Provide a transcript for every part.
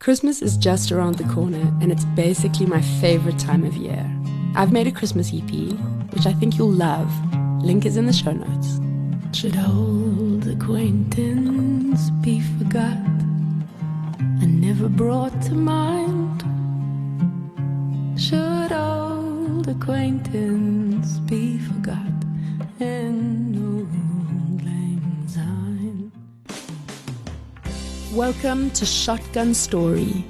Christmas is just around the corner, and it's basically my favorite time of year. I've made a Christmas EP, which I think you'll love. Link is in the show notes. Should old acquaintance be forgot and never brought to mind? Should old acquaintance be forgot and old lang syne? Welcome to Shotgun Story,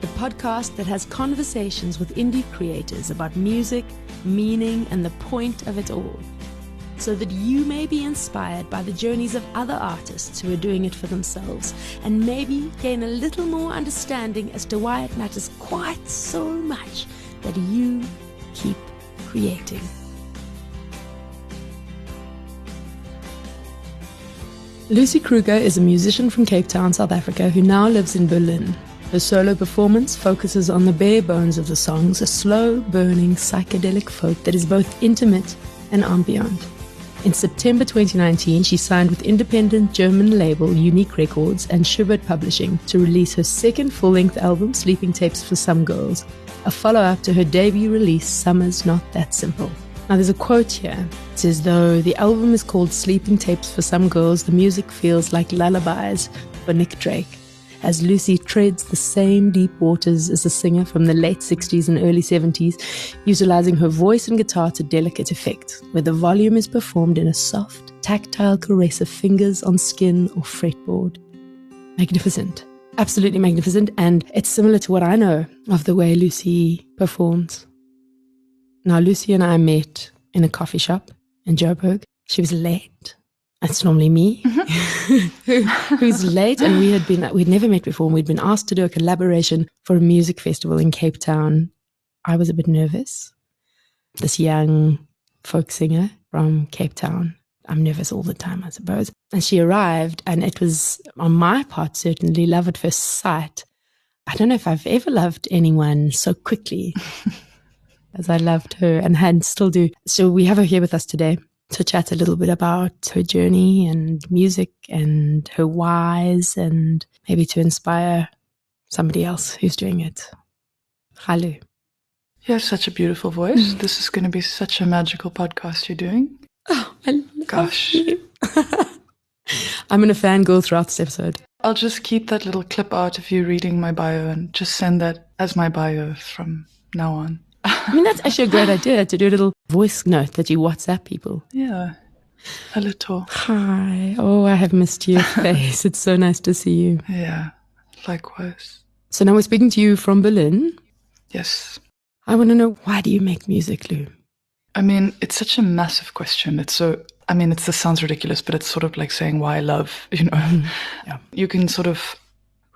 the podcast that has conversations with indie creators about music, meaning, and the point of it all, so that you may be inspired by the journeys of other artists who are doing it for themselves, and maybe gain a little more understanding as to why it matters quite so much that you keep creating. Lucy Kruger is a musician from Cape Town, South Africa, who now lives in Berlin. Her solo performance focuses on the bare bones of the songs, a slow-burning psychedelic folk that is both intimate and ambient. In September 2019, she signed with independent German label Unique Records and Schubert Publishing to release her second full-length album, Sleeping Tapes for Some Girls, a follow-up to her debut release, Summer's Not That Simple. Now there's a quote here. It says, though the album is called Sleeping Tapes for Some Girls, the music feels like lullabies for Nick Drake, as Lucy treads the same deep waters as the singer from the late 60s and early 70s, utilizing her voice and guitar to delicate effect, where the volume is performed in a soft, tactile caress of fingers on skin or fretboard. Magnificent. Absolutely magnificent, and it's similar to what I know of the way Lucy performs. Now, Lucy and I met in a coffee shop in Joburg. She was late. That's normally me, who's late, and we'd never met before, and we'd been asked to do a collaboration for a music festival in Cape Town. I was a bit nervous. This young folk singer from Cape Town. I'm nervous all the time, I suppose. And she arrived, and it was, on my part, certainly love at first sight. I don't know if I've ever loved anyone so quickly as I loved her, and still do. So we have her here with us today to chat a little bit about her journey and music and her whys, and maybe to inspire somebody else who's doing it. Hello. You have such a beautiful voice. This is going to be such a magical podcast you're doing. Oh, I love you. I'm going to fangirl throughout this episode. I'll just keep that little clip out of you reading my bio and just send that as my bio from now on. I mean, that's actually a great idea, to do a little voice note that you WhatsApp people. Yeah, a little. Hi. Oh, I have missed your face. It's so nice to see you. Yeah, likewise. So now we're speaking to you from Berlin. Yes. I want to know, why do you make music, Lou? I mean, it's such a massive question. This sounds ridiculous, but it's sort of like saying why I love, Yeah. You can sort of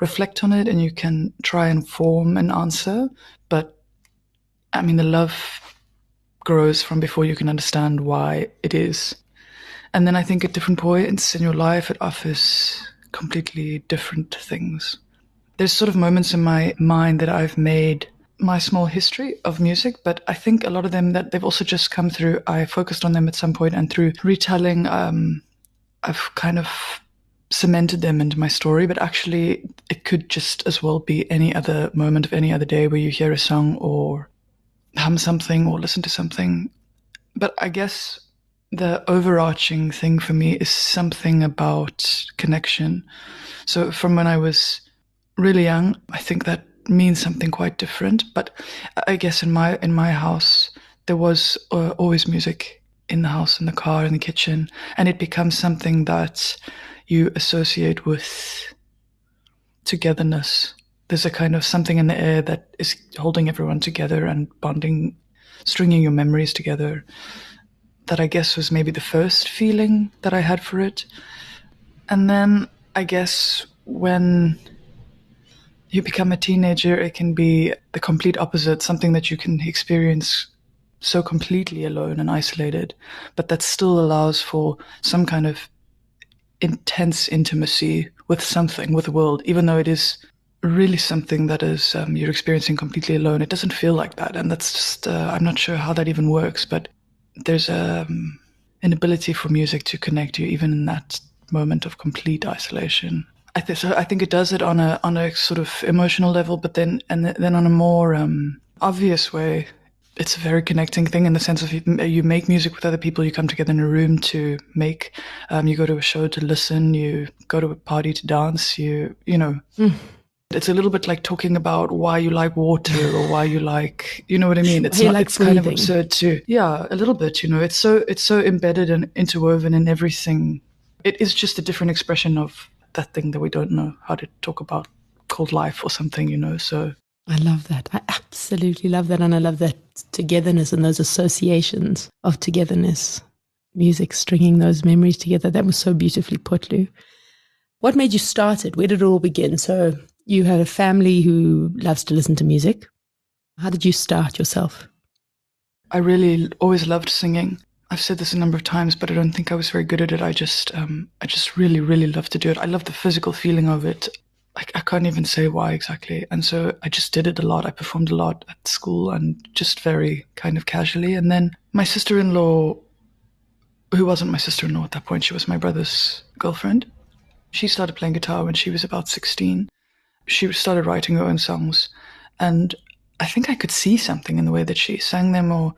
reflect on it and you can try and form an answer, but I mean, the love grows from before you can understand why it is. And then I think at different points in your life, it offers completely different things. There's sort of moments in my mind that I've made my small history of music, but I think a lot of them that they've also just come through, I focused on them at some point, and through retelling, I've kind of cemented them into my story, but actually it could just as well be any other moment of any other day where you hear a song or hum something or listen to something. But I guess the overarching thing for me is something about connection. So from when I was really young, I think that means something quite different. But I guess in my house, there was always music in the house, in the car, in the kitchen, and it becomes something that you associate with togetherness. There's a kind of something in the air that is holding everyone together and bonding, stringing your memories together. That I guess was maybe the first feeling that I had for it. And then I guess when you become a teenager, it can be the complete opposite, something that you can experience so completely alone and isolated, but that still allows for some kind of intense intimacy with something, with the world, even though it is really something that is you're experiencing completely alone. It doesn't feel like that, and that's just I'm not sure how that even works, but there's an ability for music to connect you even in that moment of complete isolation. I think it does it on a sort of emotional level, but then on a more obvious way, it's a very connecting thing in the sense of you make music with other people, you come together in a room to make, you go to a show to listen, you go to a party to dance, you know. It's a little bit like talking about why you like water or why you like, you know what I mean? It's not, it's kind of absurd too. Yeah, a little bit, you know, it's so embedded and interwoven in everything. It is just a different expression of that thing that we don't know how to talk about, called life or something, you know. So I love that. I absolutely love that. And I love that togetherness and those associations of togetherness, music stringing those memories together. That was so beautifully put, Lou. What made you start it? Where did it all begin? So you have a family who loves to listen to music. How did you start yourself? I really always loved singing. I've said this a number of times, but I don't think I was very good at it. I just really, really love to do it. I love the physical feeling of it. I can't even say why exactly. And so I just did it a lot. I performed a lot at school and just very kind of casually. And then my sister-in-law, who wasn't my sister-in-law at that point, she was my brother's girlfriend. She started playing guitar when she was about 16. She started writing her own songs. And I think I could see something in the way that she sang them, or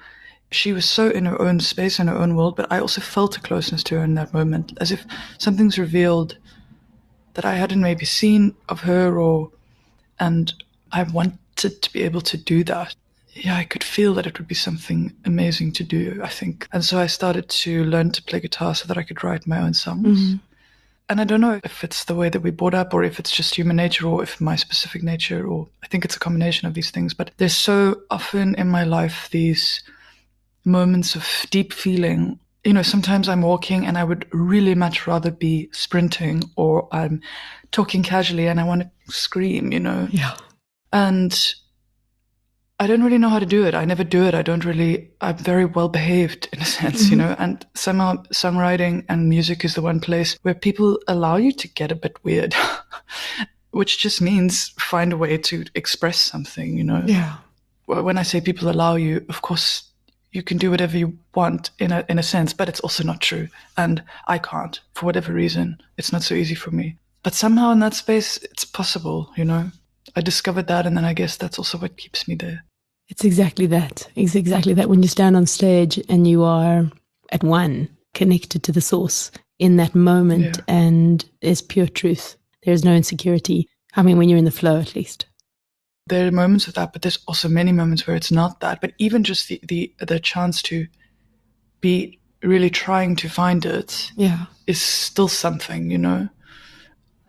she was so in her own space, in her own world, but I also felt a closeness to her in that moment, as if something's revealed that I hadn't maybe seen of her, and I wanted to be able to do that. Yeah, I could feel that it would be something amazing to do, I think. And so I started to learn to play guitar so that I could write my own songs. Mm-hmm. And I don't know if it's the way that we brought up, or if it's just human nature, or if my specific nature, or I think it's a combination of these things. But there's so often in my life these moments of deep feeling. You know, sometimes I'm walking and I would really much rather be sprinting, or I'm talking casually and I want to scream, you know? Yeah. And I don't really know how to do it. I never do it. I'm very well behaved in a sense, mm-hmm. you know, and somehow songwriting and music is the one place where people allow you to get a bit weird, which just means find a way to express something, you know? Yeah. When I say people allow you, of course, you can do whatever you want in a sense, but it's also not true. And I can't, for whatever reason. It's not so easy for me. But somehow in that space, it's possible, you know? I discovered that, and then I guess that's also what keeps me there. It's exactly that. It's exactly that. When you stand on stage and you are at one, connected to the source in that moment, and there's pure truth. There's no insecurity. I mean, when you're in the flow, at least. There are moments of that, but there's also many moments where it's not that. But even just the chance to be really trying to find it is still something, you know?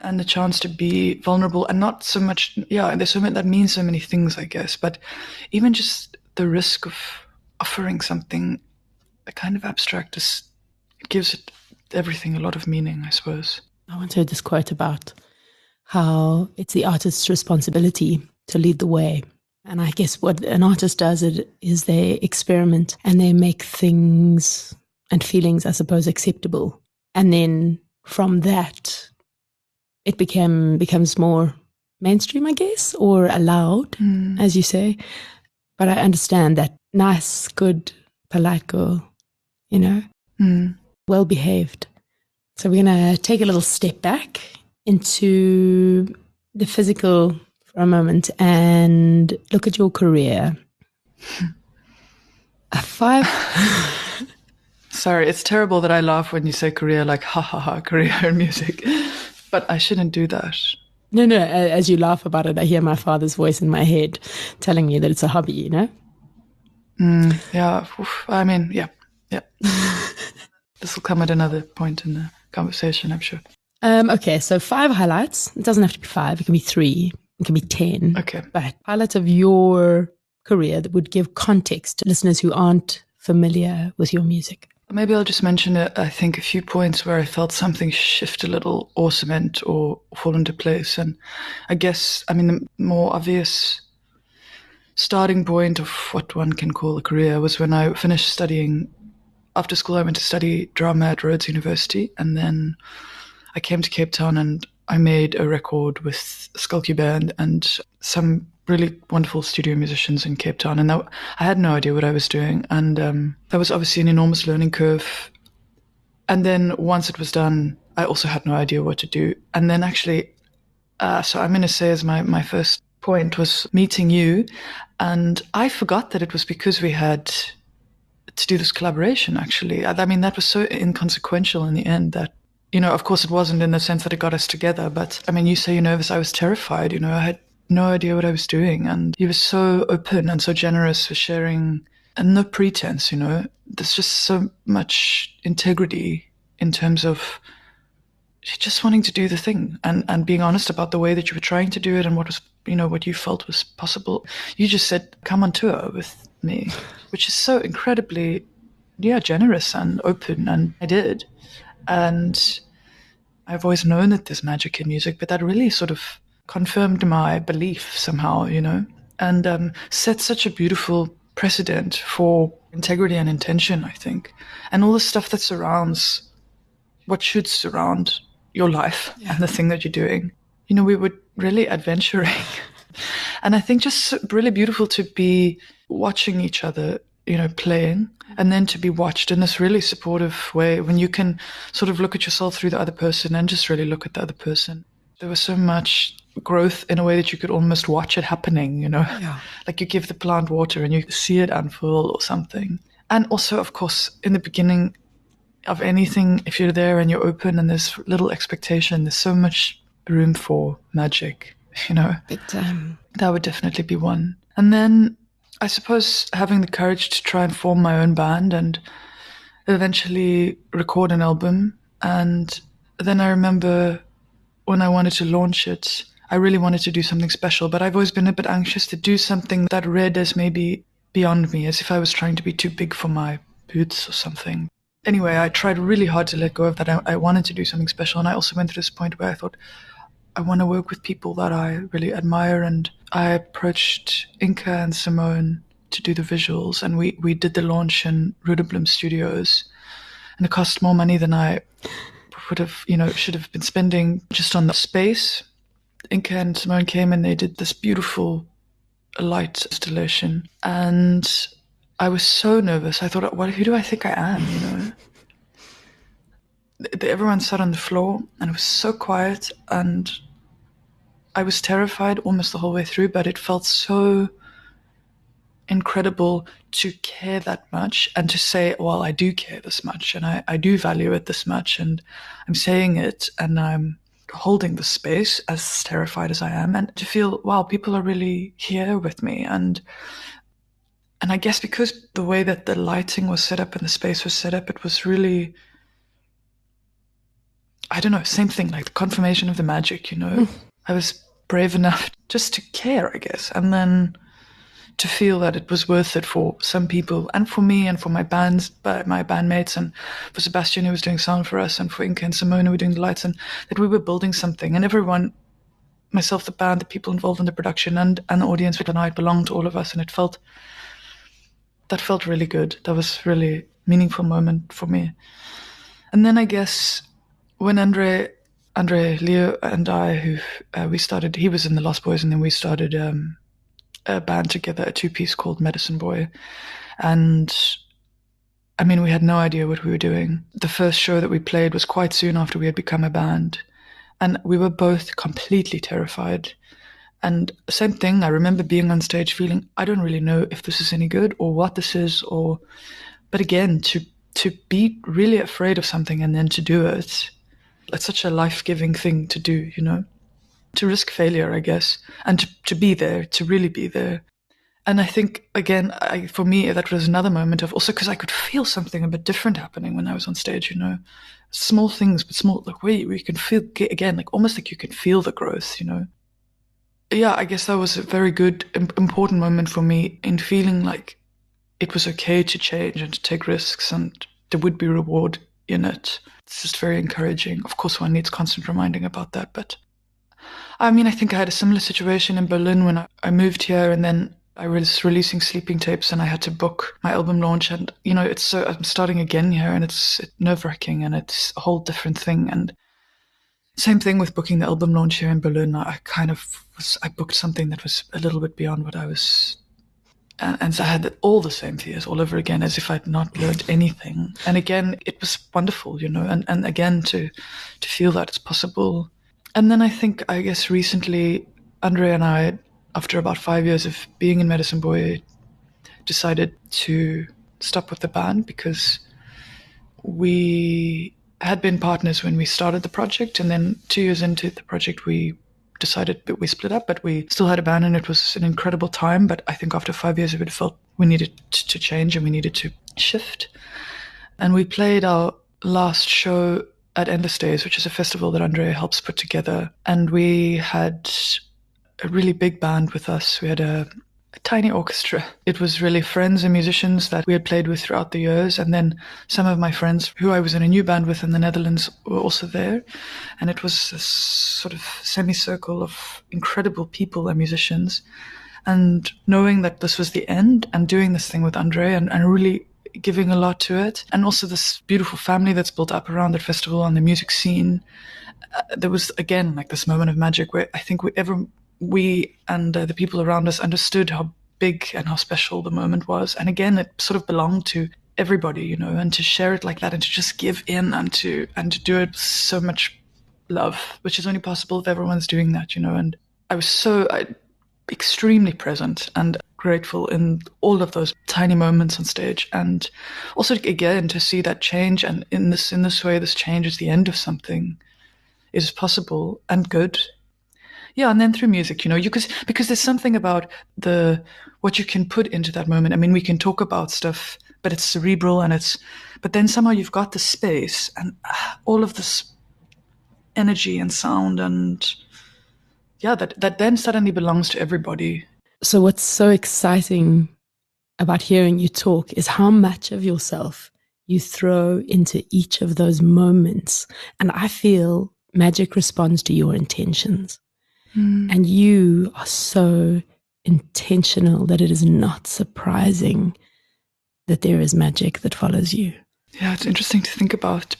And the chance to be vulnerable, and not so much, there's so much that means so many things, I guess. But even just the risk of offering something, a kind of abstract, it gives it everything a lot of meaning, I suppose. I once heard this quote about how it's the artist's responsibility to lead the way. And I guess what an artist does is they experiment and they make things and feelings, I suppose, acceptable. And then from that, it becomes more mainstream, I guess, or allowed, as you say. But I understand that nice, good, polite girl, you know, well-behaved. So we're going to take a little step back into the physical for a moment and look at your career. Sorry, it's terrible that I laugh when you say career, like, ha ha ha, career in music. But I shouldn't do that. No, as you laugh about it, I hear my father's voice in my head telling me that it's a hobby, you know? Yeah, I mean, yeah. This will come at another point in the conversation, I'm sure. Okay, so 5 highlights. It doesn't have to be 5, it can be 3, it can be 10. Okay. But highlights of your career that would give context to listeners who aren't familiar with your music. Maybe I'll just mention, I think, a few points where I felt something shift a little, or cement, or fall into place. And I guess, I mean, the more obvious starting point of what one can call a career was when I finished studying. After school, I went to study drama at Rhodes University, and then I came to Cape Town and I made a record with a Skulky band and some really wonderful studio musicians in Cape Town. And I had no idea what I was doing. And that was obviously an enormous learning curve. And then once it was done, I also had no idea what to do. And then actually, So I'm going to say as my first point was meeting you. And I forgot that it was because we had to do this collaboration, actually. I mean, that was so inconsequential in the end that, of course it wasn't in the sense that it got us together. But I mean, you say you're nervous. I was terrified, I had no idea what I was doing. And you were so open and so generous for sharing, and no pretense, There's just so much integrity in terms of just wanting to do the thing and being honest about the way that you were trying to do it and what was, what you felt was possible. You just said, come on tour with me, which is so incredibly, generous and open. And I did. And I've always known that there's magic in music, but that really sort of confirmed my belief somehow, and set such a beautiful precedent for integrity and intention, I think. And all the stuff that surrounds what should surround your life and the thing that you're doing. We were really adventuring. And I think just really beautiful to be watching each other, playing, and then to be watched in this really supportive way when you can sort of look at yourself through the other person and just really look at the other person. There was so much growth in a way that you could almost watch it happening, like you give the plant water and you see it unfurl or something. And also, of course, in the beginning of anything, if you're there and you're open and there's little expectation, there's so much room for magic, Big time. That would definitely be one. And then I suppose having the courage to try and form my own band and eventually record an album. And then I remember when I wanted to launch it, I really wanted to do something special, but I've always been a bit anxious to do something that read as maybe beyond me, as if I was trying to be too big for my boots or something. Anyway, I tried really hard to let go of that. I wanted to do something special. And I also went through this point where I thought, I want to work with people that I really admire. And I approached Inka and Simone to do the visuals. And we did the launch in Rudeblum Studios. And it cost more money than I would have, should have been spending just on the space. Inka and Simone came and they did this beautiful light installation. And I was so nervous. I thought, who do I think I am, Everyone sat on the floor and it was so quiet and I was terrified almost the whole way through, but it felt so incredible to care that much and to say, well, I do care this much and I do value it this much and I'm saying it and I'm holding the space as terrified as I am, and to feel, wow, people are really here with me. And I guess because the way that the lighting was set up and the space was set up, it was really, I don't know, same thing, like the confirmation of the magic, I was brave enough just to care, I guess, and then to feel that it was worth it for some people and for me and for my bandmates and for Sebastian, who was doing sound for us, and for Inka and Simone, who were doing the lights, and that we were building something. And everyone, myself, the band, the people involved in the production and the audience, it belonged to all of us, and that felt really good. That was really meaningful moment for me. And then I guess when Andre, Leo and I, we started, he was in the Lost Boys, and then we started a band together, a two-piece called Medicine Boy. And I mean, we had no idea what we were doing. The first show that we played was quite soon after we had become a band. And we were both completely terrified. And same thing, I remember being on stage feeling, I don't really know if this is any good or what this is, but again, to be really afraid of something and then to do it, it's such a life-giving thing to do, to risk failure, I guess, and to be there, to really be there. And I think, again, for me, that was another moment of also, because I could feel something a bit different happening when I was on stage, small things, but small, like where you can feel, again, like almost like you can feel the growth, Yeah, I guess that was a very good, important moment for me in feeling like it was okay to change and to take risks, and there would be reward in it. It's just very encouraging. Of course, one needs constant reminding about that. But I mean, I think I had a similar situation in Berlin when I moved here, and then I was releasing sleeping tapes and I had to book my album launch. And, I'm starting again here, and it's nerve-wracking and it's a whole different thing. And same thing with booking the album launch here in Berlin. I booked something that was a little bit beyond what I was. And so I had all the same fears all over again, as if I'd not learned anything. And again, it was wonderful, and again, to feel that it's possible. And then I guess recently, Andre and I, after about 5 years of being in Medicine Boy, decided to stop with the band because we had been partners when we started the project, and then 2 years into the project we decided that we split up, but we still had a band and it was an incredible time. But I think after 5 years of it felt we needed to change and we needed to shift. And we played our last show at Endless Days, which is a festival that Andre helps put together. And we had a really big band with us. We had a tiny orchestra. It was really friends and musicians that we had played with throughout the years. And then some of my friends who I was in a new band with in the Netherlands were also there. And it was a sort of semicircle of incredible people and musicians. And knowing that this was the end and doing this thing with Andre and really giving a lot to it. And also this beautiful family that's built up around that festival and the music scene. There was, again, like this moment of magic where I think we and the people around us understood how big and how special the moment was. And again, it sort of belonged to everybody, you know, and to share it like that and to just give in and to do it with so much love, which is only possible if everyone's doing that, you know. And I was extremely present and grateful in all of those tiny moments on stage, and also again to see that change, and in this way this change is the end of something. It is possible and good. Yeah, and then through music, you know, because there's something about what you can put into that moment. I mean, we can talk about stuff, but it's cerebral but then somehow you've got the space and all of this energy and sound, and yeah, that then suddenly belongs to everybody. So what's so exciting about hearing you talk is how much of yourself you throw into each of those moments. And I feel magic responds to your intentions. And you are so intentional that it is not surprising that there is magic that follows you. Yeah, it's interesting to think about,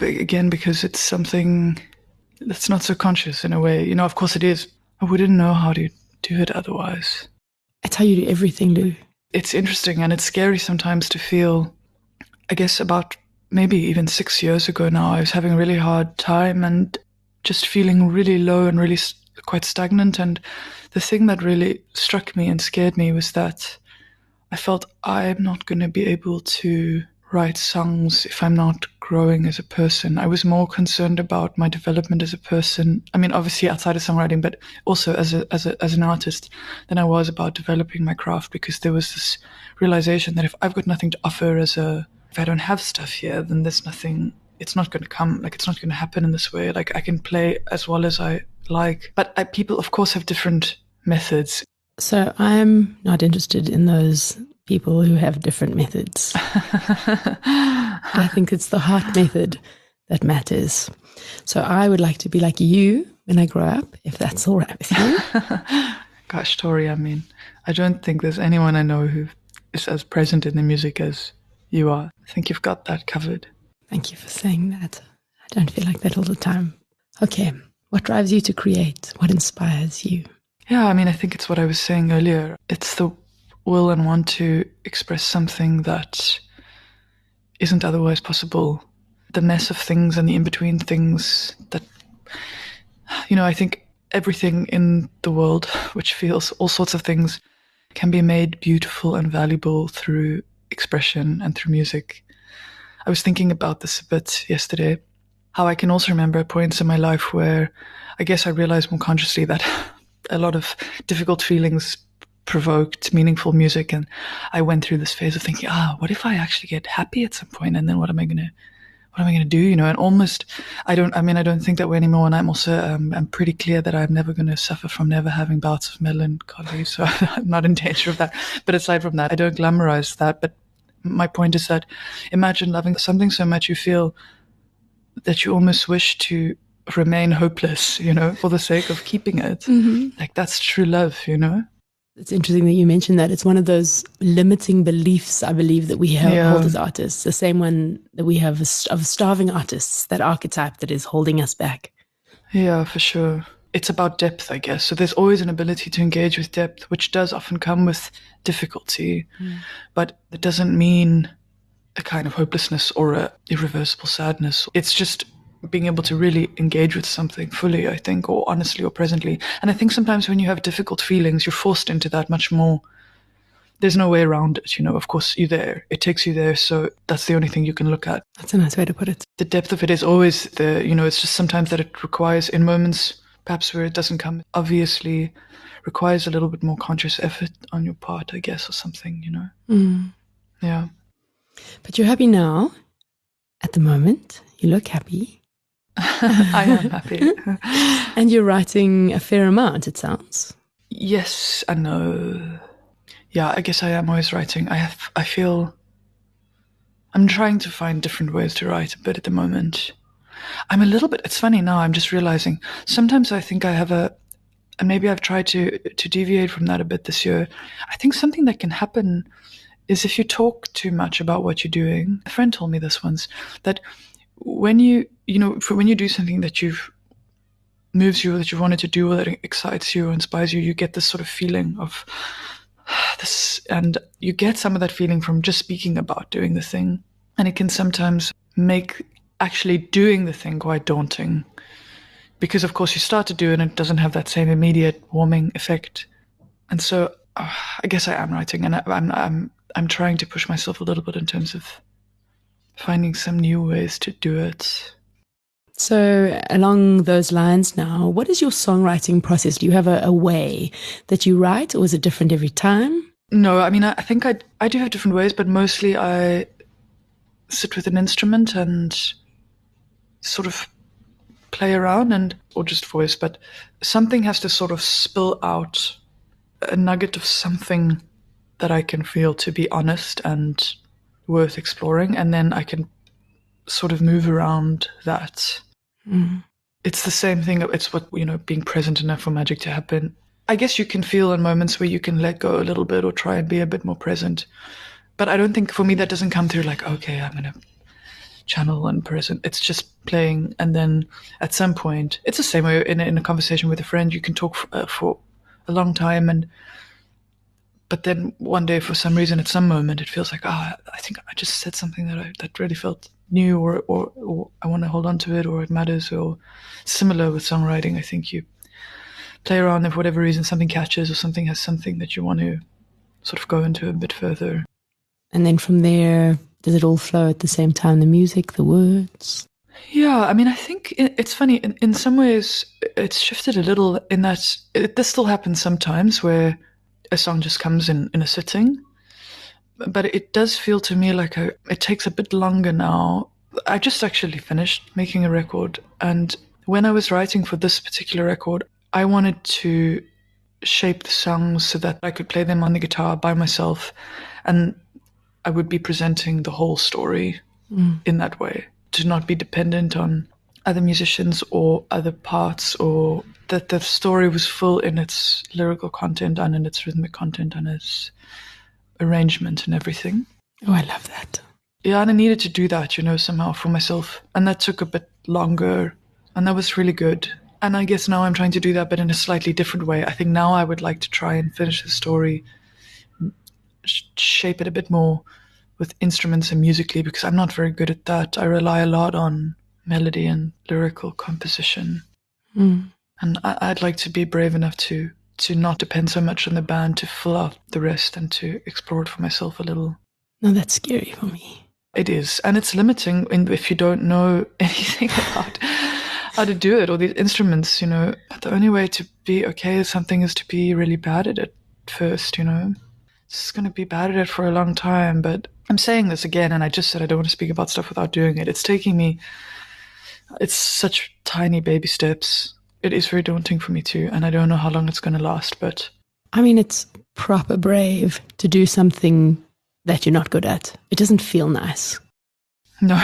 again, because it's something that's not so conscious in a way. You know, of course it is. I wouldn't know how to do it otherwise. It's how you do everything, Lou. It's interesting and it's scary sometimes to feel, I guess about maybe even 6 years ago now, I was having a really hard time and just feeling really low and really quite stagnant. And the thing that really struck me and scared me was that I felt I'm not going to be able to write songs if I'm not growing as a person. I was more concerned about my development as a person. I mean, obviously outside of songwriting, but also as an artist, than I was about developing my craft, because there was this realization that if I've got nothing to offer if I don't have stuff here, then there's nothing, it's not going to come, like it's not going to happen in this way. Like I can play as well as I like, but people of course have different methods. So I'm not interested in those people who have different methods. I think it's the heart method that matters. So I would like to be like you when I grow up, if that's all right with you. Gosh, Tori, I mean, I don't think there's anyone I know who is as present in the music as you are. I think you've got that covered. Thank you for saying that. I don't feel like that all the time. Okay, what drives you to create? What inspires you? Yeah, I mean, I think it's what I was saying earlier. It's the will and want to express something that isn't otherwise possible. The mess of things and the in-between things that, you know, I think everything in the world, which feels all sorts of things, can be made beautiful and valuable through expression and through music. I was thinking about this a bit yesterday, how I can also remember points in my life where I guess I realized more consciously that a lot of difficult feelings provoked meaningful music, and I went through this phase of thinking, what if I actually get happy at some point, and then what am I gonna do, you know? And almost I don't think that way anymore, and I'm also I'm pretty clear that I'm never going to suffer from never having bouts of melancholy, so I'm not in danger of that. But aside from that, I don't glamorize that. But my point is that imagine loving something so much you feel that you almost wish to remain hopeless, you know, for the sake of keeping it. Mm-hmm. Like that's true love, you know. It's interesting that you mentioned that. It's one of those limiting beliefs, I believe, that we hold as artists. The same one that we have of starving artists, that archetype that is holding us back. Yeah, for sure. It's about depth, I guess. So there's always an ability to engage with depth, which does often come with difficulty. But it doesn't mean a kind of hopelessness or a irreversible sadness. It's just being able to really engage with something fully, I think, or honestly or presently. And I think sometimes when you have difficult feelings, you're forced into that much more. There's no way around it, of course you're there. It takes you there, so that's the only thing you can look at. That's a nice way to put it. The depth of it is always there, it's just sometimes that it requires, in moments perhaps where it doesn't come, obviously requires a little bit more conscious effort on your part, I guess, or something, Yeah. But you're happy now, at the moment. You look happy. I am happy. And you're writing a fair amount, it sounds. Yes and no. Yeah, I guess I am always writing. I feel I'm trying to find different ways to write a bit at the moment. I'm a little bit, it's funny now, I'm just realizing, sometimes I think I have and maybe I've tried to deviate from that a bit this year. I think something that can happen is if you talk too much about what you're doing. A friend told me this once, that when you do something that moves you, that you wanted to do, or that excites you or inspires you, you get this sort of feeling of this, and you get some of that feeling from just speaking about doing the thing, and it can sometimes make actually doing the thing quite daunting, because of course you start to do it and it doesn't have that same immediate warming effect. And so I guess I am writing, and I'm trying to push myself a little bit in terms of finding some new ways to do it. So along those lines now, what is your songwriting process? Do you have a way that you write, or is it different every time? No, I mean, I think I do have different ways, but mostly I sit with an instrument and sort of play around or just voice, but something has to sort of spill out, a nugget of something that I can feel to be honest and worth exploring, and then I can sort of move around that. Mm. It's the same thing. It's what, being present enough for magic to happen. I guess you can feel in moments where you can let go a little bit or try and be a bit more present. But I don't think, for me, that doesn't come through like, okay, I'm going to channel and present. It's just playing. And then at some point, it's the same way in a conversation with a friend. You can talk for a long time, but then one day, for some reason, at some moment, it feels like, I think I just said something that really felt new, or I want to hold on to it, or it matters, or similar with songwriting. I think you play around, and for whatever reason, something catches, or something has something that you want to sort of go into a bit further. And then from there, does it all flow at the same time? The music, the words? Yeah, I mean, I think it's funny. In some ways, it's shifted a little in that this still happens sometimes where a song just comes in a sitting. But it does feel to me like it takes a bit longer now. I just actually finished making a record. And when I was writing for this particular record, I wanted to shape the songs so that I could play them on the guitar by myself. And I would be presenting the whole story in that way, to not be dependent on other musicians or other parts, or that the story was full in its lyrical content and in its rhythmic content and its arrangement and everything. Oh, I love that. Yeah, and I needed to do that, somehow for myself. And that took a bit longer, and that was really good. And I guess now I'm trying to do that, but in a slightly different way. I think now I would like to try and finish the story, shape it a bit more with instruments and musically, because I'm not very good at that. I rely a lot on melody and lyrical composition. And I'd like to be brave enough to not depend so much on the band, to fill out the rest and to explore it for myself a little. No, that's scary for me. It is. And it's limiting if you don't know anything about how to do it, or these instruments, The only way to be okay at something is to be really bad at it first, It's going to be bad at it for a long time. But I'm saying this again, and I just said I don't want to speak about stuff without doing it. It's such tiny baby steps. It is very daunting for me too, and I don't know how long it's going to last, but... I mean, it's proper brave to do something that you're not good at. It doesn't feel nice. No.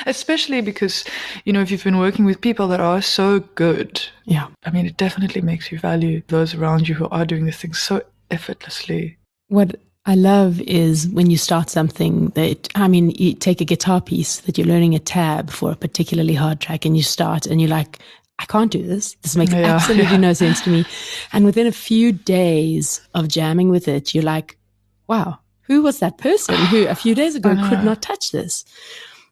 Especially because, if you've been working with people that are so good, yeah. I mean, it definitely makes you value those around you who are doing this thing so effortlessly. What I love is when you start something you take a guitar piece that you're learning a tab for a particularly hard track, and you start and you're like, I can't do this. This makes absolutely no sense to me. And within a few days of jamming with it, you're like, wow, who was that person who a few days ago could not touch this?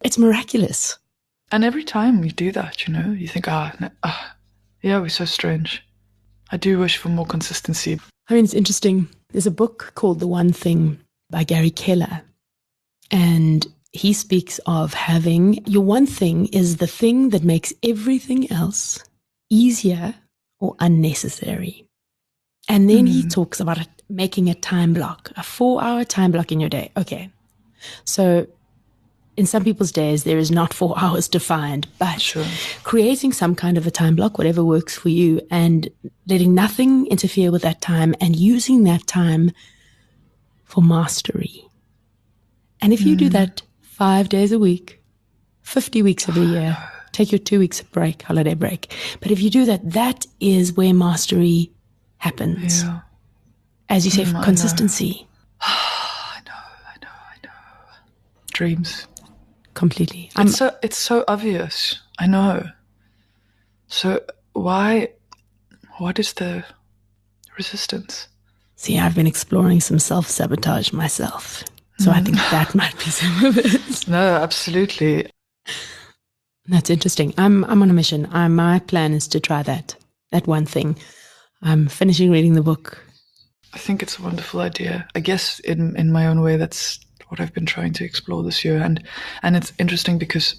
It's miraculous. And every time we do that, you think, yeah, we're so strange. I do wish for more consistency. I mean, it's interesting. There's a book called The One Thing by Gary Keller, and he speaks of having your one thing is the thing that makes everything else easier or unnecessary. And then he talks about making a time block, a 4-hour time block in your day. Okay. So in some people's days, there is not 4 hours defined, but Sure. creating some kind of a time block, whatever works for you, and letting nothing interfere with that time and using that time for mastery. And if you do that 5 days a week, 50 weeks of the year, take your 2 weeks break, holiday break. But if you do that, that is where mastery happens. Yeah. As you say, for consistency. I know. Dreams. Completely. It's so obvious. I know. So what is the resistance? See, I've been exploring some self-sabotage myself. So I think that might be some of it. No, absolutely. That's interesting. I'm on a mission. My plan is to try that one thing. I'm finishing reading the book. I think it's a wonderful idea. I guess in my own way, that's what I've been trying to explore this year. And it's interesting because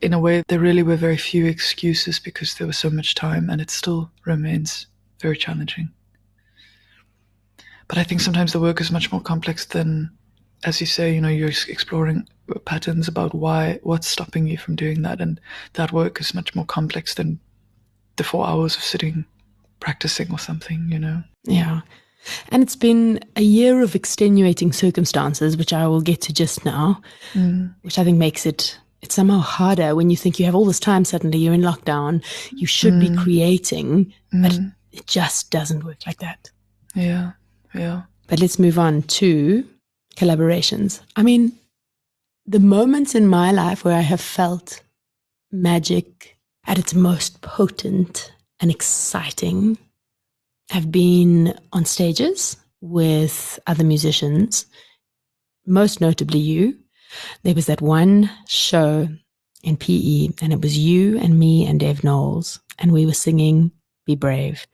in a way, there really were very few excuses because there was so much time, and it still remains very challenging. But I think sometimes the work is much more complex than, as you say, you're exploring patterns about what's stopping you from doing that. And that work is much more complex than the 4 hours of sitting practicing or something, Yeah. And it's been a year of extenuating circumstances, which I will get to just now, which I think makes it's somehow harder when you think you have all this time. Suddenly you're in lockdown, you should be creating, but it just doesn't work like that. Yeah. But let's move on to collaborations. I mean, the moments in my life where I have felt magic at its most potent and exciting have been on stages with other musicians, most notably you. There was that one show in PE, and it was you and me and Dave Knowles, and we were singing Be Brave.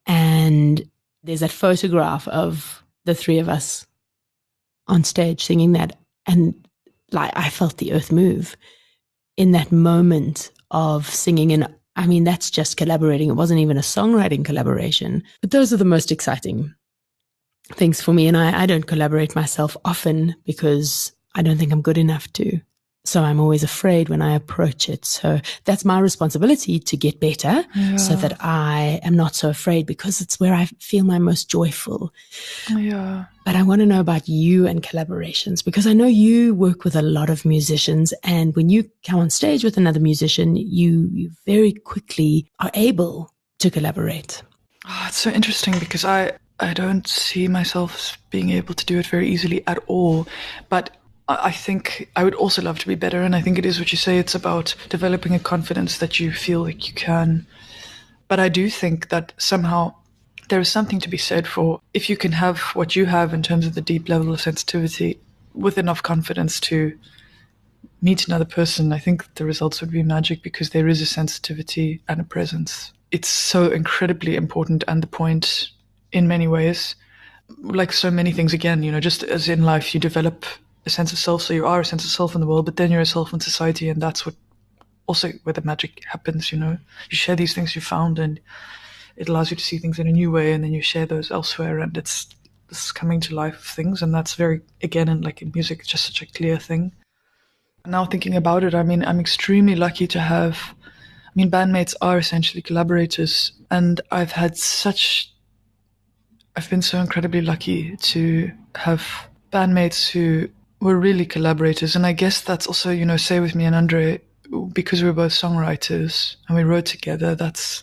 And there's that photograph of the three of us on stage singing that, and like I felt the earth move in that moment of singing. And I mean, that's just collaborating. It wasn't even a songwriting collaboration. But those are the most exciting things for me. And I don't collaborate myself often because I don't think I'm good enough to. So I'm always afraid when I approach it. So that's my responsibility to get better so that I am not so afraid, because it's where I feel my most joyful. Yeah. But I want to know about you and collaborations, because I know you work with a lot of musicians, and when you come on stage with another musician, you very quickly are able to collaborate. Oh, it's so interesting because I don't see myself being able to do it very easily at all. But I think I would also love to be better. And I think it is what you say. It's about developing a confidence that you feel like you can. But I do think that somehow there is something to be said for if you can have what you have in terms of the deep level of sensitivity with enough confidence to meet another person. I think the results would be magic because there is a sensitivity and a presence. It's so incredibly important and the point in many ways. Like so many things, again, just as in life, you develop a sense of self, so you are a sense of self in the world, but then you're a self in society, and that's what also where the magic happens. You share these things you found, and it allows you to see things in a new way, and then you share those elsewhere, and it's this coming to life of things, and that's very, again, in music, it's just such a clear thing. Now thinking about it, I mean, I'm extremely lucky to have, bandmates are essentially collaborators, and I've been so incredibly lucky to have bandmates who were really collaborators. And I guess that's also, say with me and Andre, because we're both songwriters and we wrote together, that's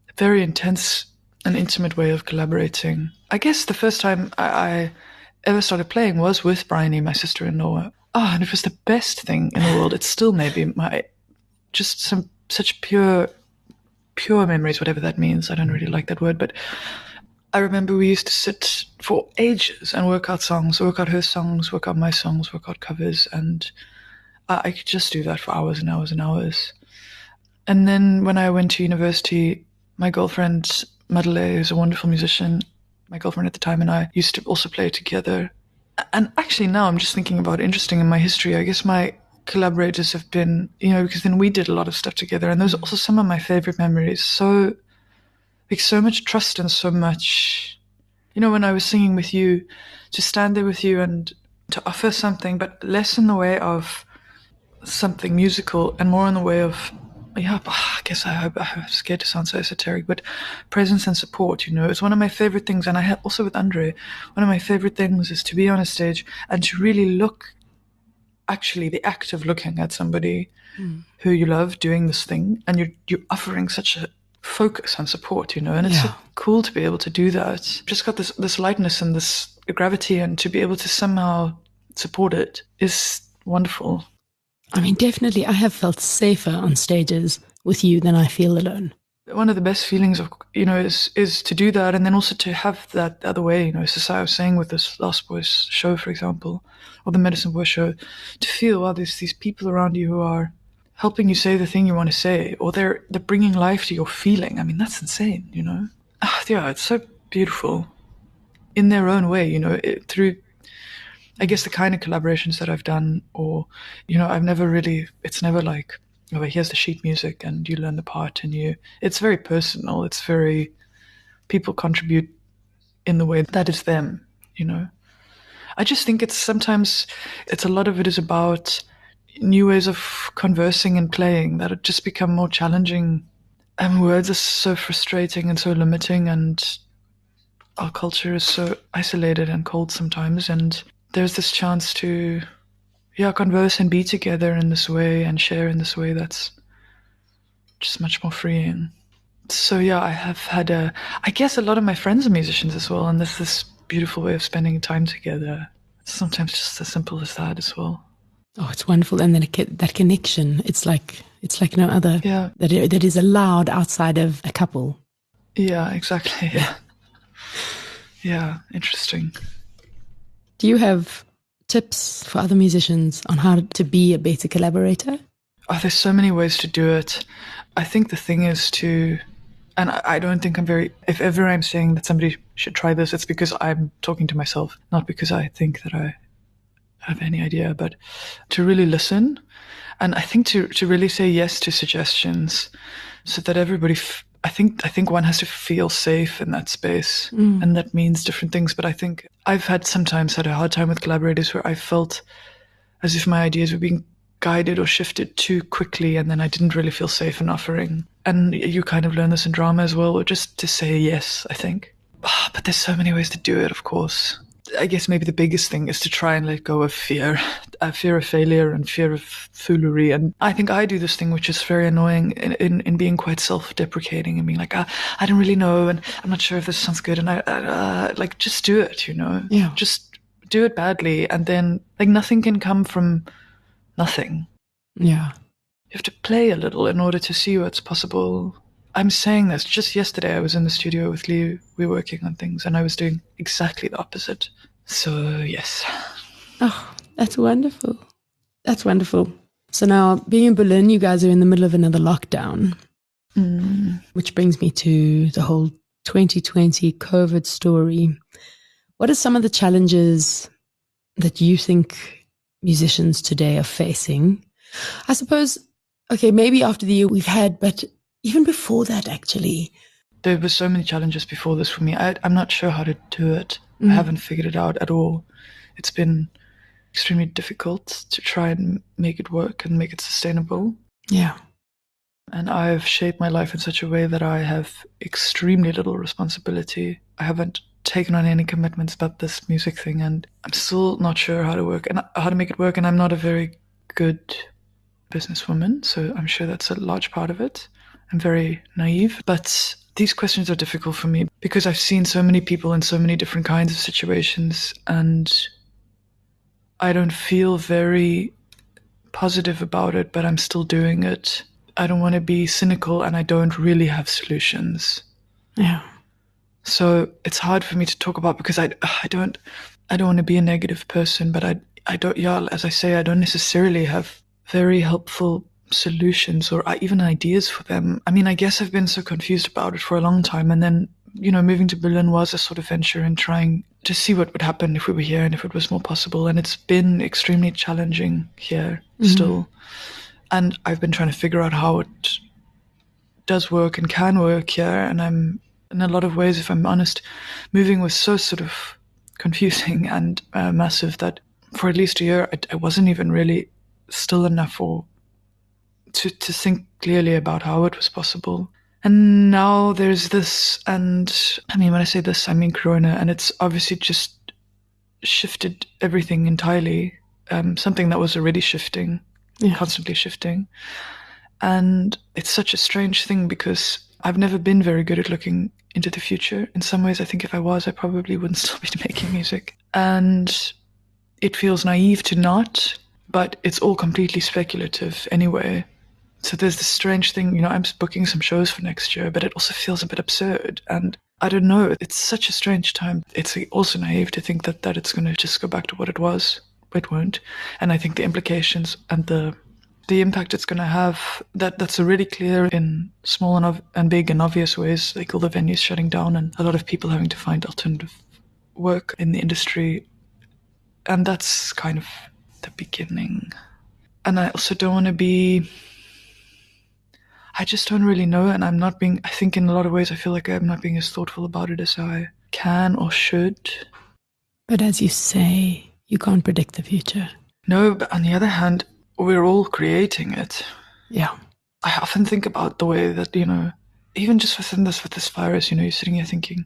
a very intense and intimate way of collaborating. I guess the first time I ever started playing was with Bryony, my sister-in-law. And it was the best thing in the world. It's still maybe such pure memories, whatever that means. I don't really like that word, but I remember we used to sit for ages and work out songs, work out her songs, work out my songs, work out covers. And I could just do that for hours and hours and hours. And then when I went to university, my girlfriend, Madeleine, who's a wonderful musician, my girlfriend at the time, and I used to also play together. And actually now I'm just thinking about interesting in my history. I guess my collaborators have been, because then we did a lot of stuff together. And those are also some of my favorite memories. So, like, so much trust and so much, when I was singing with you, to stand there with you and to offer something, but less in the way of something musical and more in the way of, I guess I'm scared to sound so esoteric, but presence and support, it's one of my favorite things. And I had also with Andre, one of my favorite things is to be on a stage and to really look, actually the act of looking at somebody who you love doing this thing, and you're offering such a focus and support, and it's so cool to be able to do that. Just got this lightness and this gravity, and to be able to somehow support it is wonderful. I mean, definitely I have felt safer on stages with you than I feel alone. One of the best feelings of, is to do that, and then also to have that other way, as I was saying with this Lost Boys show, for example, or the Medicine Boy show, to feel, there's these people around you who are helping you say the thing you want to say, or they're bringing life to your feeling. I mean, that's insane, it's so beautiful in their own way, through, I guess, the kind of collaborations that I've done, or, I've never really, it's never like, here's the sheet music and you learn the part, and it's very personal. It's very, people contribute in the way that is them, I just think sometimes a lot of it is about new ways of conversing and playing that have just become more challenging. And words are so frustrating and so limiting, and our culture is so isolated and cold sometimes. And there's this chance to, converse and be together in this way and share in this way that's just much more freeing. So I have had I guess a lot of my friends are musicians as well, and there's this beautiful way of spending time together. It's sometimes just as simple as that as well. Oh, it's wonderful. And then that connection, it's like no other that is allowed outside of a couple. Yeah, exactly. Yeah, interesting. Do you have tips for other musicians on how to be a better collaborator? Oh, there's so many ways to do it. I think the thing is and I don't think if ever I'm saying that somebody should try this, it's because I'm talking to myself, not because I think that I have any idea, but to really listen. And I think to really say yes to suggestions, so that everybody, I think one has to feel safe in that space. And that means different things. But I think I've sometimes had a hard time with collaborators where I felt as if my ideas were being guided or shifted too quickly, and then I didn't really feel safe in offering. And you kind of learn this in drama as well, or just to say yes, I think. But there's so many ways to do it, of course. I guess maybe the biggest thing is to try and let go of fear of failure and fear of foolery. And I think I do this thing which is very annoying in being quite self-deprecating and being like, I don't really know, and I'm not sure if this sounds good, and I just do it, Yeah. Just do it badly, and then nothing can come from nothing. Yeah. You have to play a little in order to see what's possible. I'm saying this. Just yesterday I was in the studio with Lee. We were working on things, and I was doing exactly the opposite. So, yes. Oh, that's wonderful. That's wonderful. So now, being in Berlin, you guys are in the middle of another lockdown, which brings me to the whole 2020 COVID story. What are some of the challenges that you think musicians today are facing? I suppose, okay, maybe after the year we've had, but even before that, actually. There were so many challenges before this for me. I'm not sure how to do it. I haven't figured it out at all. It's been extremely difficult to try and make it work and make it sustainable. Yeah. And I've shaped my life in such a way that I have extremely little responsibility. I haven't taken on any commitments about this music thing, and I'm still not sure how to make it work. And I'm not a very good businesswoman, so I'm sure that's a large part of it. I'm very naive, but these questions are difficult for me because I've seen so many people in so many different kinds of situations, and I don't feel very positive about it, but I'm still doing it. I don't want to be cynical, and I don't really have solutions. Yeah. So it's hard for me to talk about because I don't want to be a negative person, but I don't, as I say, I don't necessarily have very helpful solutions or even ideas for them. I mean, I guess I've been so confused about it for a long time. And then, moving to Berlin was a sort of venture in trying to see what would happen if we were here and if it was more possible. And it's been extremely challenging here still. And I've been trying to figure out how it does work and can work here. And I'm, in a lot of ways, if I'm honest, moving was so sort of confusing and massive that for at least a year, I wasn't even really still enough to think clearly about how it was possible. And now there's this, and I mean, when I say this, I mean Corona, and it's obviously just shifted everything entirely. Something that was already shifting, constantly shifting. And it's such a strange thing because I've never been very good at looking into the future. In some ways, I think if I was, I probably wouldn't still be making music. And it feels naive to not, but it's all completely speculative anyway. So there's this strange thing, I'm booking some shows for next year, but it also feels a bit absurd. And I don't know, it's such a strange time. It's also naive to think that it's going to just go back to what it was. It won't. And I think the implications and the impact it's going to have, that's already clear in small and big and obvious ways, like all the venues shutting down and a lot of people having to find alternative work in the industry. And that's kind of the beginning. And I also don't want to I just don't really know, and I think in a lot of ways I feel like I'm not being as thoughtful about it as I can or should. But as you say, you can't predict the future. No, but on the other hand, we're all creating it. Yeah. I often think about the way that, even just with this virus, you're sitting here thinking,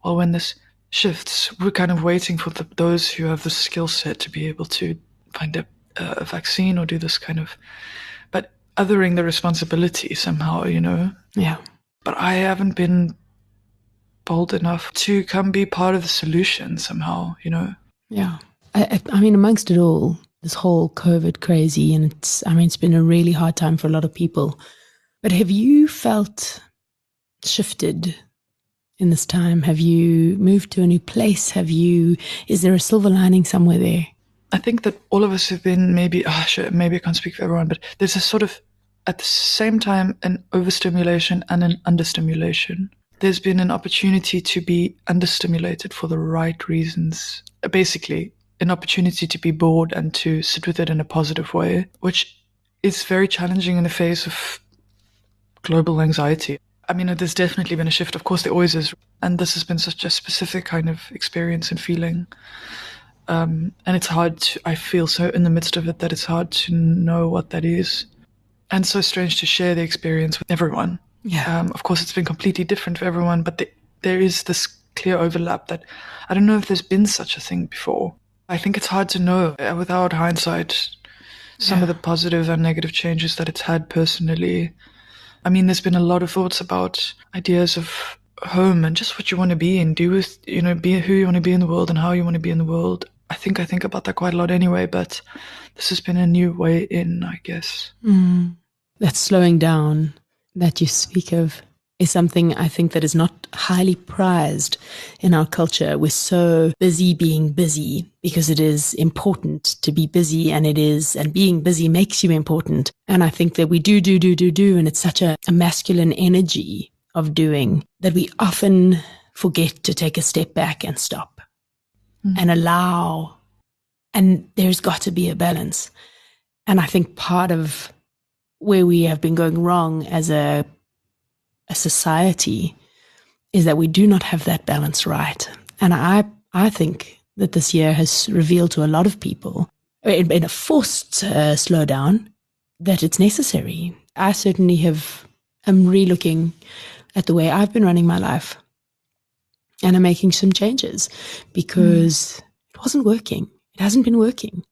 well, when this shifts, we're kind of waiting for those who have the skill set to be able to find a vaccine or do this kind of, but othering the responsibility somehow, Yeah. But I haven't been bold enough to come be part of the solution somehow, Yeah. I mean, amongst it all, this whole COVID crazy, and it's been a really hard time for a lot of people. But have you felt shifted in this time? Have you moved to a new place? Is there a silver lining somewhere there? I think that all of us have been maybe I can't speak for everyone, but there's a sort of, at the same time, an overstimulation and an understimulation. There's been an opportunity to be understimulated for the right reasons. Basically, an opportunity to be bored and to sit with it in a positive way, which is very challenging in the face of global anxiety. I mean, there's definitely been a shift. Of course, there always is. And this has been such a specific kind of experience and feeling. And it's hard I feel so in the midst of it that it's hard to know what that is. And so strange to share the experience with everyone. Yeah. Of course, it's been completely different for everyone, but there is this clear overlap that I don't know if there's been such a thing before. I think it's hard to know without hindsight some of the positive and negative changes that it's had personally. I mean, there's been a lot of thoughts about ideas of home and just what you want to be and do with, be who you want to be in the world and how you want to be in the world. I think about that quite a lot anyway, but this has been a new way in, I guess. That slowing down that you speak of is something I think that is not highly prized in our culture. We're so busy being busy because it is important to be busy, and being busy makes you important. And I think that we do, and it's such a masculine energy of doing that we often forget to take a step back and stop and allow. And there's got to be a balance. And I think part of where we have been going wrong as a society is that we do not have that balance right. And I think that this year has revealed to a lot of people, in a forced slowdown, that it's necessary. I certainly am re-looking at the way I've been running my life, and I'm making some changes because it wasn't working. It hasn't been working.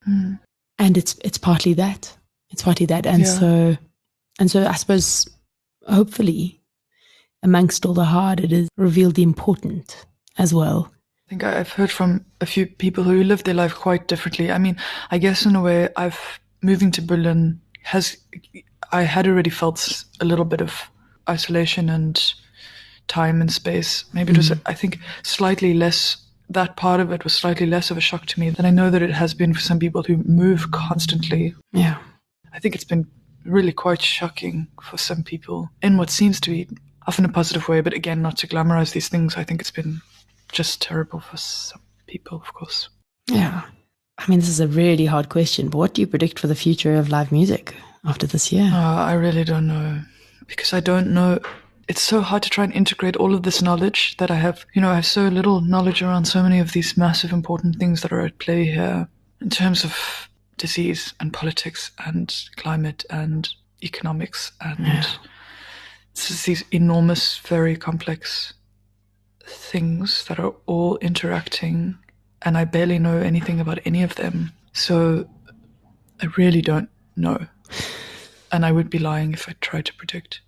And it's partly that. It's partly that. And so I suppose, hopefully, amongst all the hard, it has revealed the important as well. I think I've heard from a few people who live their life quite differently. I mean, I guess in a way, moving to Berlin I had already felt a little bit of isolation and time and space. Maybe it was, I think, slightly less, that part of it was slightly less of a shock to me than I know that it has been for some people who move constantly. Yeah. I think it's been really quite shocking for some people in what seems to be often a positive way, but again, not to glamorize these things. I think it's been just terrible for some people, of course. Yeah. I mean, this is a really hard question, but what do you predict for the future of live music after this year? I really don't know, because I don't know. It's so hard to try and integrate all of this knowledge that I have. You know, I have so little knowledge around so many of these massive important things that are at play here in terms of disease and politics and climate and economics and it's just these enormous, very complex things that are all interacting, and I barely know anything about any of them. So I really don't know. And I would be lying if I tried to predict.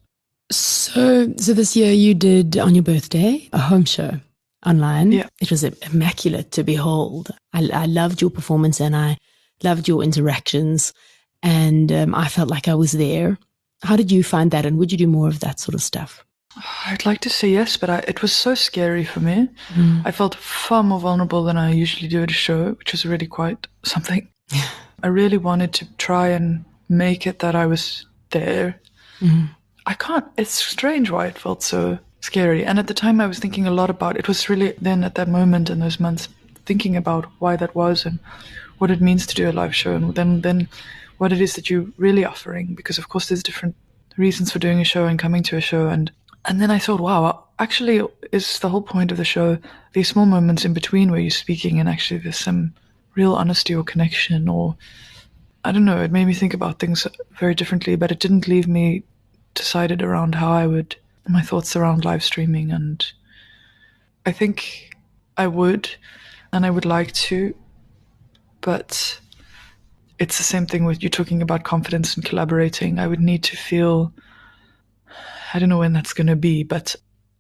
So this year you did, on your birthday, a home show online. Yeah. It was immaculate to behold. I loved your performance and I loved your interactions, and I felt like I was there. How did you find that, and would you do more of that sort of stuff? I'd like to say yes, but it was so scary for me. I felt far more vulnerable than I usually do at a show, which was really quite something. I really wanted to try and make it that I was there. I can't, it's strange why it felt so scary. And at the time I was thinking a lot about, it was really then at that moment in those months, thinking about why that was and what it means to do a live show, and then what it is that you're really offering, because of course there's different reasons for doing a show and coming to a show, and then I thought, wow, actually is the whole point of the show these small moments in between where you're speaking and actually there's some real honesty or connection, or I don't know, it made me think about things very differently, but it didn't leave me decided around how I would, my thoughts around live streaming. And I think I would, and I would like to, but it's the same thing with you talking about confidence and collaborating. I would need to feel, I don't know when that's going to be, but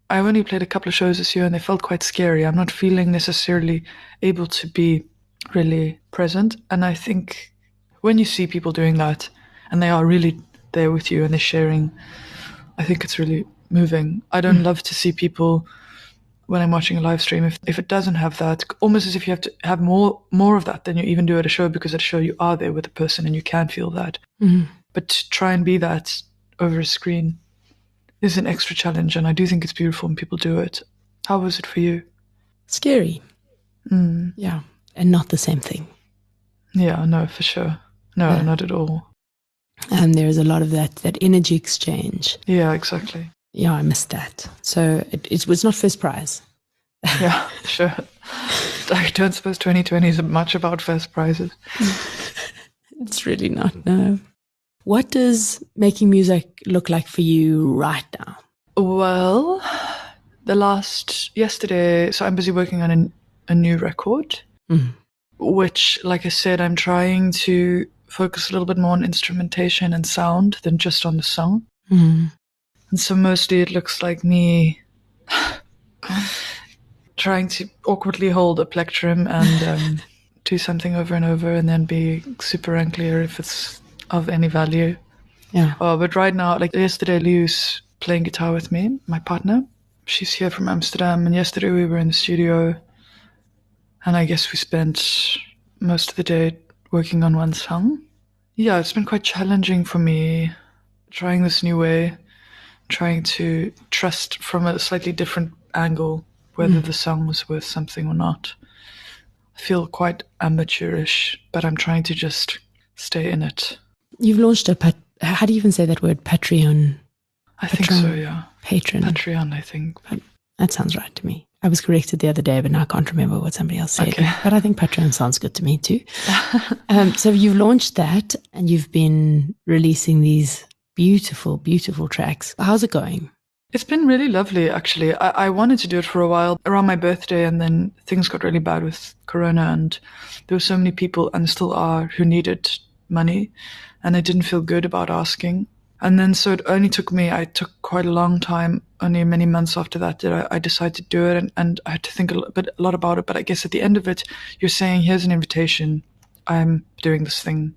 I only played a couple of shows this year and they felt quite scary. I'm not feeling necessarily able to be really present. And I think when you see people doing that and they are really there with you and they're sharing, I think it's really moving. I don't love to see people when I'm watching a live stream, if it doesn't have that, almost as if you have to have more of that than you even do at a show, because at a show you are there with a person and you can feel that. But to try and be that over a screen is an extra challenge, and I do think it's beautiful when people do it. How was it for you? Scary. Yeah, and not the same thing. Yeah, no, for sure. No, not at all. And there's a lot of that energy exchange. Yeah, exactly. Yeah, I missed that. So it was not first prize. Yeah, sure. I don't suppose 2020 is much about first prizes. It's really not, no. What does making music look like for you right now? Well, yesterday, so I'm busy working on a new record, which, like I said, I'm trying to focus a little bit more on instrumentation and sound than just on the song. And so mostly it looks like me trying to awkwardly hold a plectrum and do something over and over and then be super unclear if it's of any value. Yeah. But right now, like yesterday, Liu's playing guitar with me, my partner. She's here from Amsterdam, and yesterday we were in the studio and I guess we spent most of the day working on one song. Yeah, it's been quite challenging for me trying this new way, trying to trust from a slightly different angle whether the song was worth something or not. I feel quite amateurish, but I'm trying to just stay in it. You've launched how do you even say that word? Patreon? I think so, yeah. Patreon, I think. That sounds right to me. I was corrected the other day, but now I can't remember what somebody else said. Okay. But I think Patreon sounds good to me too. So you've launched that and you've been releasing these beautiful, beautiful tracks. How's it going? It's been really lovely, actually. I wanted to do it for a while around my birthday, and then things got really bad with Corona, and there were so many people, and still are, who needed money, and I didn't feel good about asking. And then so I took quite a long time, only many months after that I decided to do it, and I had to think a lot about it. But I guess at the end of it, you're saying, here's an invitation. I'm doing this thing.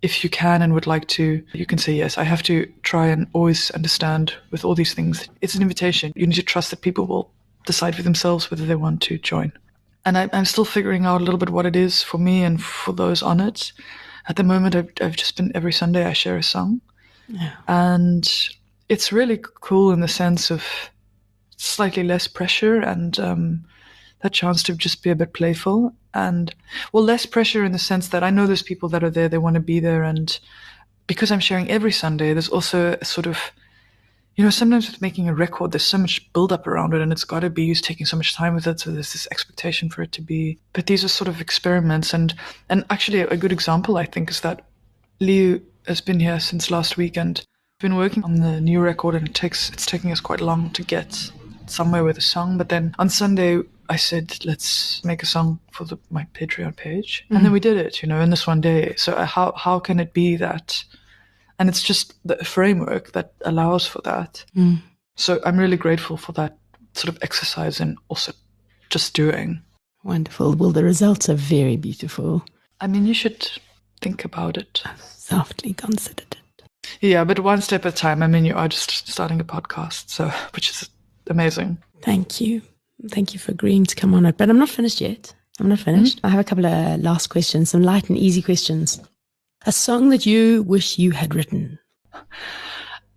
If you can and would like to, you can say yes. I have to try and always understand with all these things, it's an invitation. You need to trust that people will decide for themselves whether they want to join. And I'm still figuring out a little bit what it is for me and for those on it. at the moment, I've just been, every Sunday I share a song. Yeah. And it's really cool in the sense of slightly less pressure and that chance to just be a bit playful. And, well, less pressure in the sense that I know there's people that are there, they want to be there. And because I'm sharing every Sunday, there's also a sort of, sometimes with making a record, there's so much build up around it and it's got to be, you're taking so much time with it. So there's this expectation for it to be, but these are sort of experiments. And actually a good example, I think, is that Liu has been here since last week and been working on the new record, and it's taking us quite long to get somewhere with a song. But then on Sunday, I said, let's make a song for my Patreon page. And then we did it, in this one day. So how can it be that? And it's just the framework that allows for that. So I'm really grateful for that sort of exercise and also just doing. Wonderful. Well, the results are very beautiful. I mean, you should think about it. I've softly considered it. Yeah, but one step at a time. I mean, you are just starting a podcast, which is amazing. Thank you. Thank you for agreeing to come on it. But I'm not finished yet. I have a couple of last questions, some light and easy questions. A song that you wish you had written.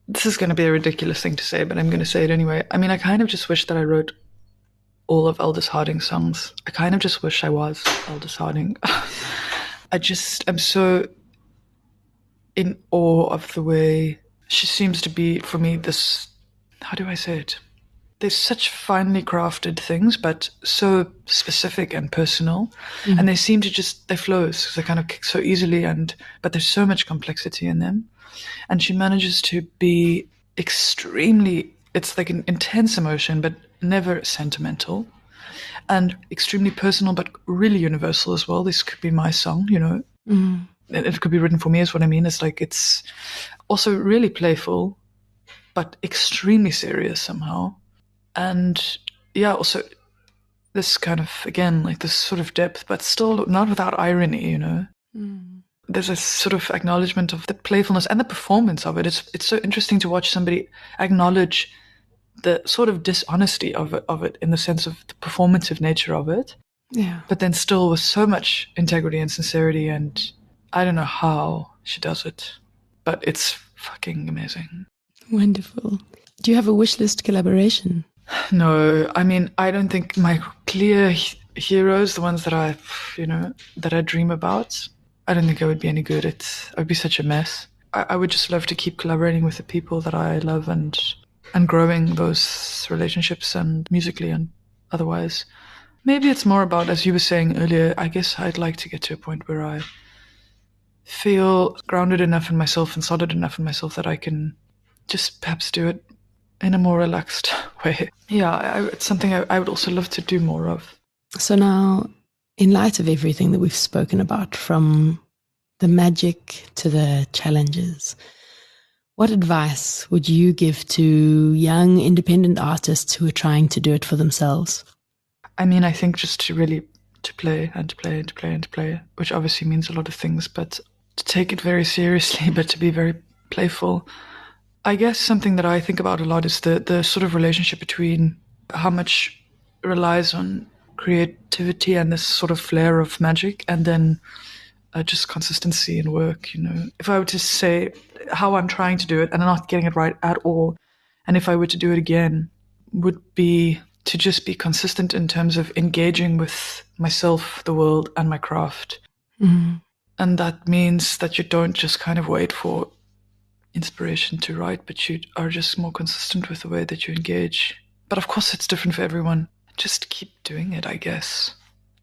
This is going to be a ridiculous thing to say, but I'm going to say it anyway. I mean, I kind of just wish that I wrote all of Aldous Harding's songs. I kind of just wish I was Aldous Harding. I'm so in awe of the way she seems to be, for me, this, how do I say it? There's such finely crafted things, but so specific and personal. And they seem to they flow, because they kind of kick so easily, but there's so much complexity in them. And she manages to be extremely, it's like an intense emotion, but never sentimental. And extremely personal, but really universal as well. This could be my song, It could be written for me, is what I mean. It's like, it's also really playful, but extremely serious somehow. And yeah, also this kind of, again, like this sort of depth, but still not without irony, There's a sort of acknowledgement of the playfulness and the performance of it. It's so interesting to watch somebody acknowledge the sort of dishonesty of it in the sense of the performative nature of it. Yeah. But then still with so much integrity and sincerity, and I don't know how she does it, but it's fucking amazing. Wonderful. Do you have a wish list collaboration? No, I mean, I don't think my clear heroes, the ones that that I dream about, I don't think I would be any good. I'd be such a mess. I would just love to keep collaborating with the people that I love and growing those relationships and musically and otherwise. Maybe it's more about, as you were saying earlier, I guess I'd like to get to a point where I feel grounded enough in myself and solid enough in myself that I can just perhaps do it in a more relaxed way. Yeah, it's something I would also love to do more of. So now, in light of everything that we've spoken about, from the magic to the challenges, what advice would you give to young independent artists who are trying to do it for themselves? I mean, I think just to really to play and to play and to play and to play, which obviously means a lot of things, but to take it very seriously, but to be very playful. I guess something that I think about a lot is the sort of relationship between how much relies on creativity and this sort of flair of magic, and then just consistency in work. If I were to say how I'm trying to do it and I'm not getting it right at all, and if I were to do it again, would be to just be consistent in terms of engaging with myself, the world, and my craft. And that means that you don't just kind of wait for inspiration to write, but you are just more consistent with the way that you engage. But of course it's different for everyone. Just keep doing it, I guess.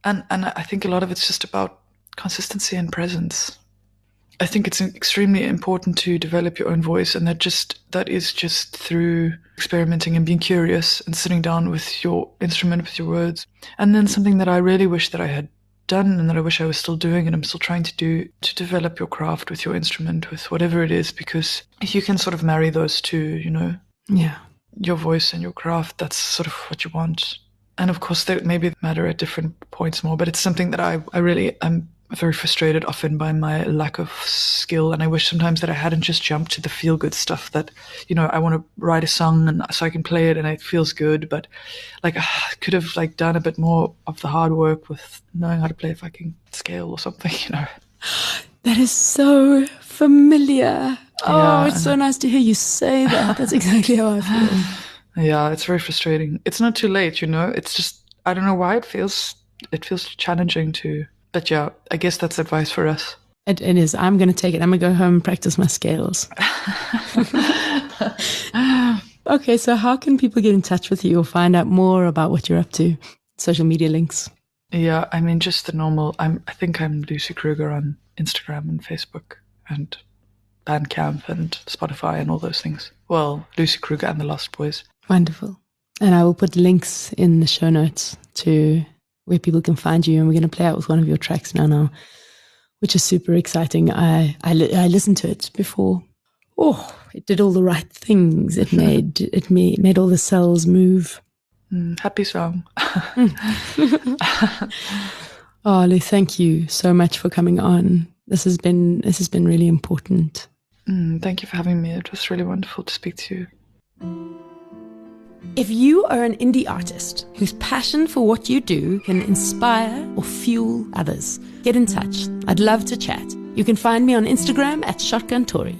And I think a lot of it's just about consistency and presence. I think it's extremely important to develop your own voice, and that is just through experimenting and being curious and sitting down with your instrument, with your words. And then something that I really wish that I had done and that I wish I was still doing, and I'm still trying to do, to develop your craft with your instrument, with whatever it is, because if you can sort of marry those two, Yeah. your voice and your craft, that's sort of what you want. And of course, they maybe matter at different points more, but it's something that I really am very frustrated often by my lack of skill. And I wish sometimes that I hadn't just jumped to the feel-good stuff that, I want to write a song and so I can play it and it feels good. But I could have done a bit more of the hard work with knowing how to play a fucking scale or something, That is so familiar. Oh, Yeah. it's so nice to hear you say that. That's exactly how I feel. Yeah, it's very frustrating. It's not too late, It's just, I don't know why it feels challenging to, but yeah, I guess that's advice for us. It is. I'm going to take it. I'm going to go home and practice my scales. Okay, so how can people get in touch with you or find out more about what you're up to? Social media links. Yeah, I mean, just the normal. I think I'm Lucy Kruger on Instagram and Facebook and Bandcamp and Spotify and all those things. Well, Lucy Kruger and the Lost Boys. Wonderful. And I will put links in the show notes to where people can find you. And we're going to play out with one of your tracks now, which is super exciting. I listened to it before. Oh, it did all the right things. It made all the cells move. Happy song. Oh, Lou, thank you so much for coming on. This has been really important. Thank you for having me. It was really wonderful to speak to you. If you are an indie artist whose passion for what you do can inspire or fuel others, get in touch. I'd love to chat. You can find me on Instagram at Shotgun Tori.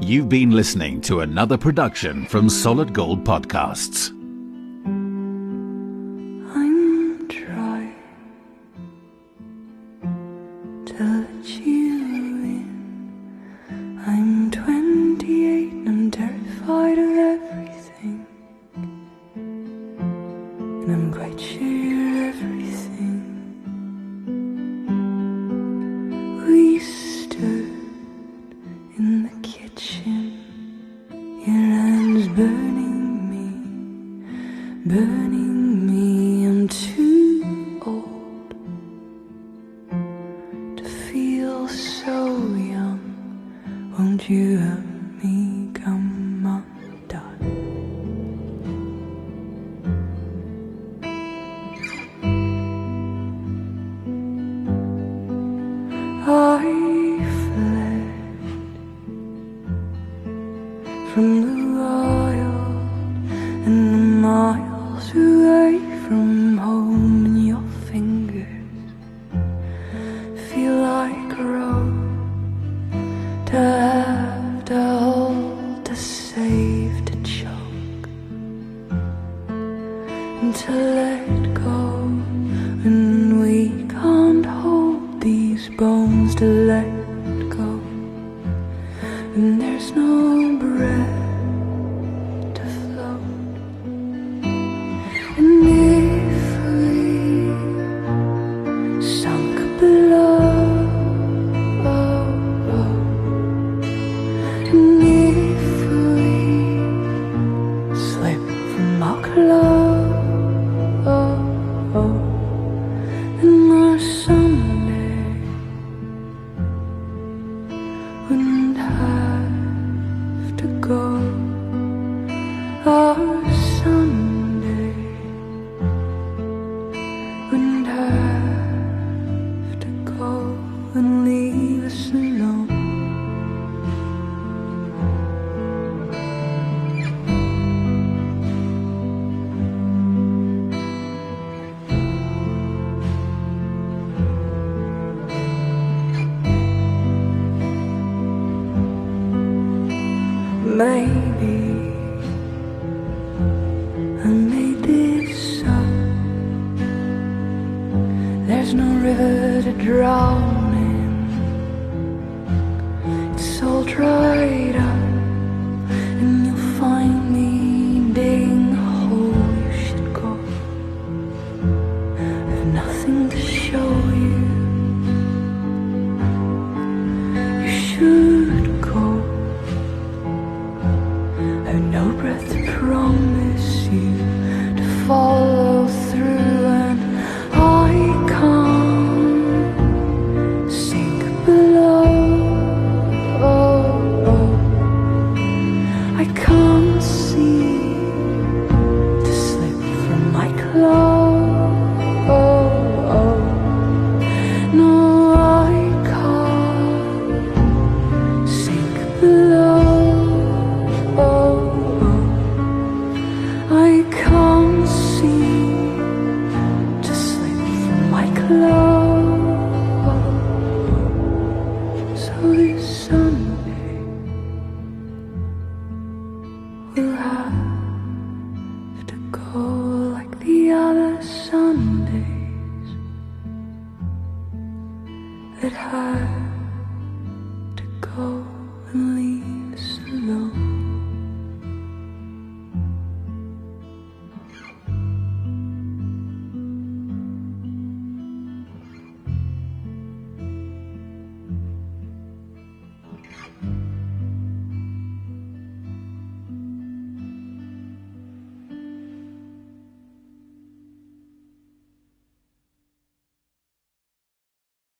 You've been listening to another production from Solid Gold Podcasts. I'm trying to let you in. I'm 28 and I'm terrified of everything. And I'm quite sure you're everything. We stood in the kitchen, your hands burning me. I'm too old to feel so young. Won't you help me come undone? I fled from the wild and the miles away from home, and your fingers feel like a rope to have to hold, to save, to choke, and to let go. And we can't hold these bones to let go, and there's no breath to float. And if we sunk below, and if we slip from our clothes, then our Sunday wouldn't have to go. Our Sunday wouldn't have to go and leave us alone. Maybe I made this up. There's no river to drown in. It's all dried up, and you'll find me digging the hole you should go. I've nothing to show you. You should go. I've no breath to promise you to follow through, and I can't sink below. I can't seem to slip from my clothes, had to go.